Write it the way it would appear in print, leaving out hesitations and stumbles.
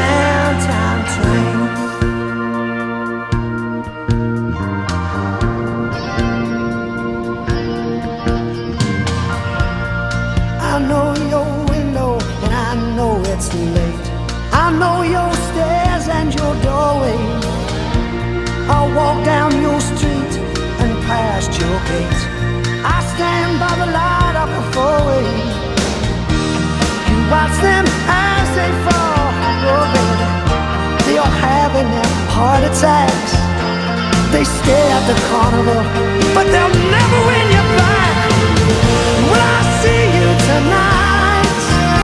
downtown train. I know your window and I know it's late. I know your stairs and your doorway. I'll walk down your street and past your gate. I stand by the light of the four-way. You watch them as they fall. Oh baby, they are having their heart attacks. They stay at the carnival, but they'll never win you back. Will I see you tonight?